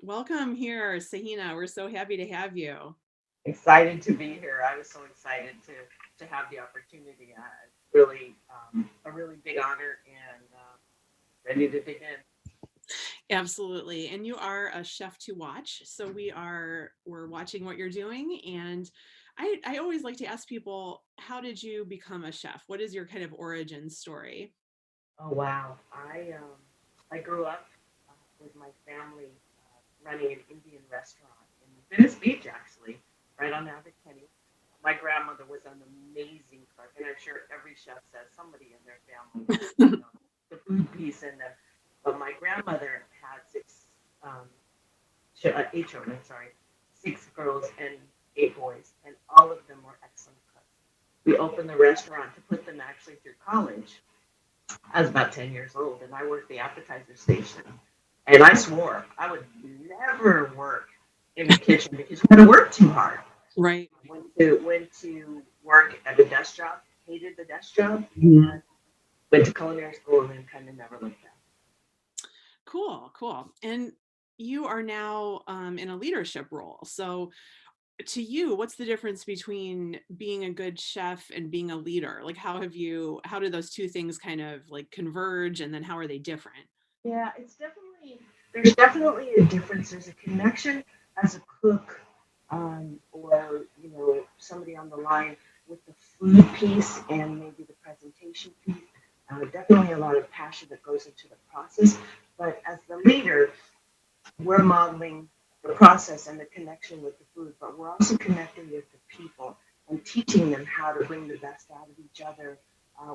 Welcome here, Sahina. We're so happy to have you. Excited to be here. I was so excited to have the opportunity. Really a really big honor and ready to dig in. Absolutely. And you are a chef to watch. So we're watching what you're doing. And I always like to ask people, how did you become a chef? What is your kind of origin story? Oh wow! I grew up with my family running an Indian restaurant in Venice Beach, actually, right on Abercrombie. My grandmother was an amazing cook, and I'm sure every chef says somebody in their family has, the food piece in them. But my grandmother had um, 8 children, sorry, 6 girls and 8 boys, and all of them were excellent cooks. We opened the restaurant to put them actually through college. I was about 10 years old, and I worked the appetizer station. And I swore I would never work in the kitchen because you had to work too hard. Right. Went to work at a desk job, hated the desk job, and went to culinary school and then kind of never looked back. Cool, cool. And you are now in a leadership role. So to you, what's the difference between being a good chef and being a leader? Like how do those two things kind of like converge and then how are they different? Yeah, there's definitely a difference. There's a connection as a cook, or somebody on the line with the food piece and maybe the presentation piece. Definitely a lot of passion that goes into the process. But as the leader, we're modeling the process and the connection with the food, but we're also connecting with the people and teaching them how to bring the best out of each other.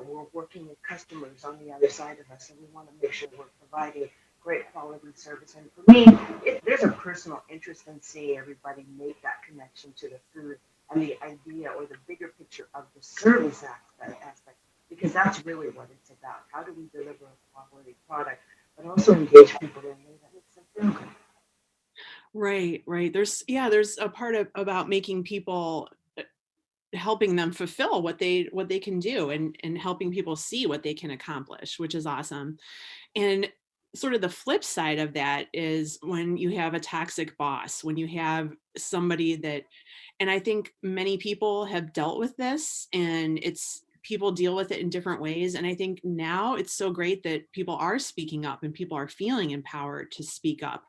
We're working with customers on the other side of us, and we want to make sure we're providing great quality service. And for me, there's a personal interest in seeing everybody make that connection to the food and the idea or the bigger picture of the service aspect, because that's really what it's about. How do we deliver a quality product, but also engage people in a way that makes them feel good? Right, right. There's a part of about making people helping them fulfill what they can do and helping people see what they can accomplish, which is awesome. And sort of the flip side of that is when you have a toxic boss, when you have somebody that, and I think many people have dealt with this and it's people deal with it in different ways. And I think now it's so great that people are speaking up and people are feeling empowered to speak up.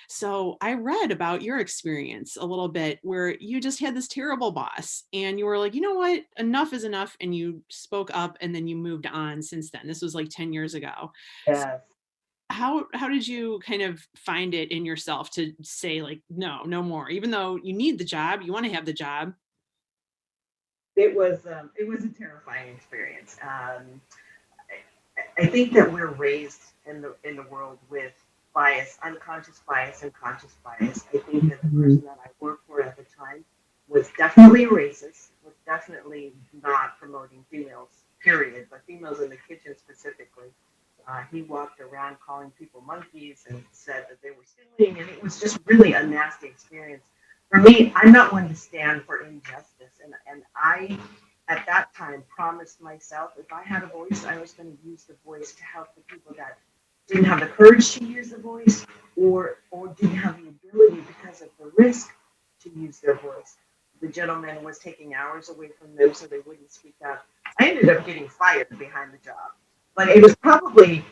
So I read about your experience a little bit where you just had this terrible boss and you were like, you know what, enough is enough. And you spoke up and then you moved on since then. This was like 10 years ago. Yes. How did you kind of find it in yourself to say like no, no more, even though you need the job, you want to have the job? It was a terrifying experience. I think that we're raised in the world with bias, unconscious bias, and conscious bias. I think that the person that I worked for at the time was definitely racist, was definitely not promoting females, period, but females in the kitchen specifically. He walked around calling people monkeys and said that they were stealing, and it was just really a nasty experience. For me, I'm not one to stand for injustice, and I, at that time, promised myself if I had a voice, I was going to use the voice to help the people that didn't have the courage to use the voice or didn't have the ability because of the risk to use their voice. The gentleman was taking hours away from them so they wouldn't speak up. I ended up getting fired behind the job, but it was probably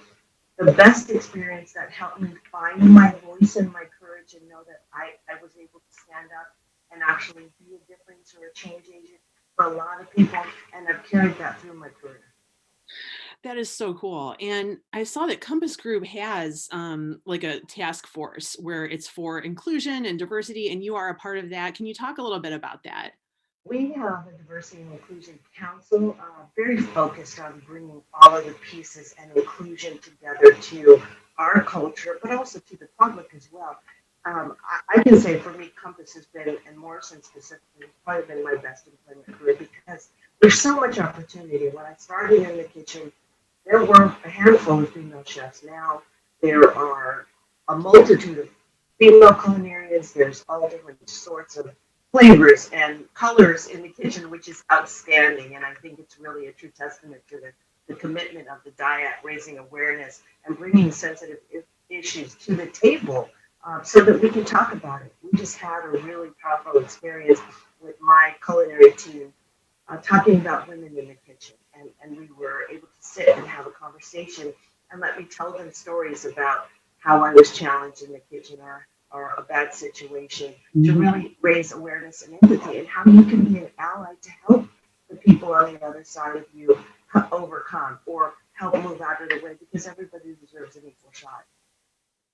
the best experience that helped me find my voice and my courage and know that I was able to stand up and actually be a difference or a change agent for a lot of people. And I've carried that through my career. That is so cool. And I saw that Compass Group has like a task force where it's for inclusion and diversity, and you are a part of that. Can you talk a little bit about that? We have a diversity and inclusion council, very focused on bringing all of the pieces and inclusion together to our culture, but also to the public as well. I can say for me, Compass has been, and Morrison specifically, has probably been my best employment career because there's so much opportunity. When I started in the kitchen, there were a handful of female chefs. Now there are a multitude of female culinarians. There's all different sorts of flavors and colors in the kitchen, which is outstanding. And I think it's really a true testament to the commitment of the diet, raising awareness and bringing sensitive issues to the table so that we can talk about it. We just had a really powerful experience with my culinary team talking about women in the kitchen. And we were able to sit and have a conversation and let me tell them stories about how I was challenged in the kitchen or a bad situation to Mhm. really raise awareness and empathy and how you can be an ally to help the people on the other side of you overcome or help move out of the way because everybody deserves an equal shot.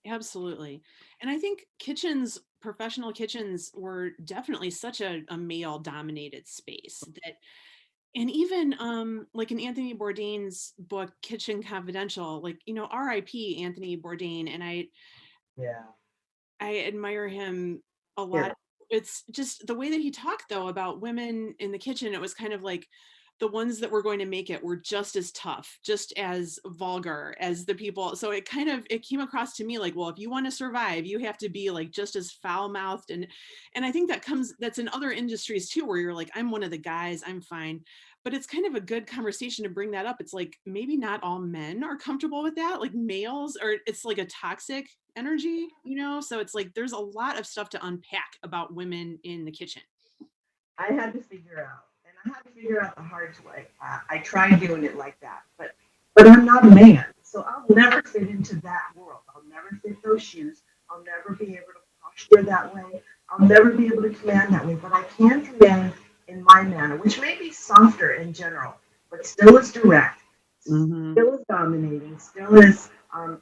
Absolutely. And I think kitchens, professional kitchens were definitely such a male dominated space that, and even like in Anthony Bourdain's book Kitchen Confidential, like, RIP Anthony Bourdain, and Yeah. I admire him a Yeah. lot. It's just the way that he talked though about women in the kitchen. It was kind of like the ones that were going to make it were just as tough, just as vulgar as the people. So it came across to me like, well, if you want to survive, you have to be like just as foul-mouthed, and I think that's in other industries too, where you're like, I'm one of the guys, I'm fine. But it's kind of a good conversation to bring that up. It's like maybe not all men are comfortable with that, like males, or it's like a toxic energy. So it's like there's a lot of stuff to unpack about women in the kitchen. I had to figure out, and I had to figure out the hard way. I tried doing it like that, but I'm not a man, so I'll never fit into that world. I'll never fit those shoes. I'll never be able to posture that way. I'll never be able to command that way. But I can command in my manner, which may be softer in general, but still is direct, Hmm. still is dominating, still is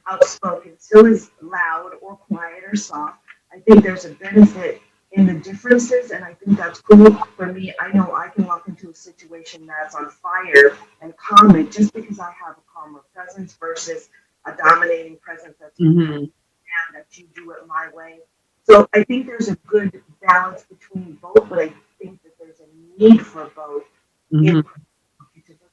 outspoken, still is loud or quiet or soft. I think there's a benefit in the differences, and I think that's cool for me. I know I can walk into a situation that's on fire and calm it just because I have a calmer presence versus a dominating presence that's going to Hmm. demand that you do it my way. So I think there's a good balance between both, but I think that there's a need for both Hmm. in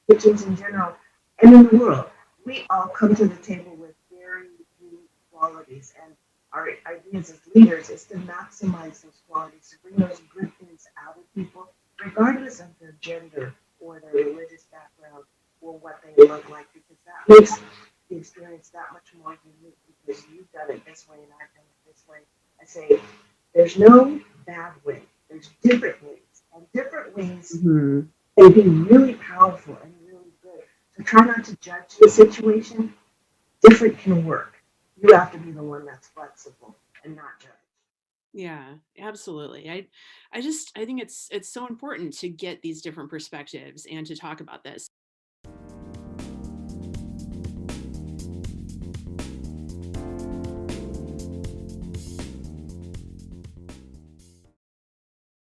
kitchens in general and in the world. We all come to the table with very unique qualities, and our ideas as leaders is to maximize those qualities, to bring those good things out of people, regardless of their gender or their religious background or what they look like, because that makes the experience that much more unique because you've done it this way and I've done it this way. I say there's no bad way. There's different ways, and different ways Hmm. can be really powerful and really good. So try not to judge the situation. Different can work. You have to be the one that's flexible and not judge. Yeah, absolutely. I think it's so important to get these different perspectives and to talk about this.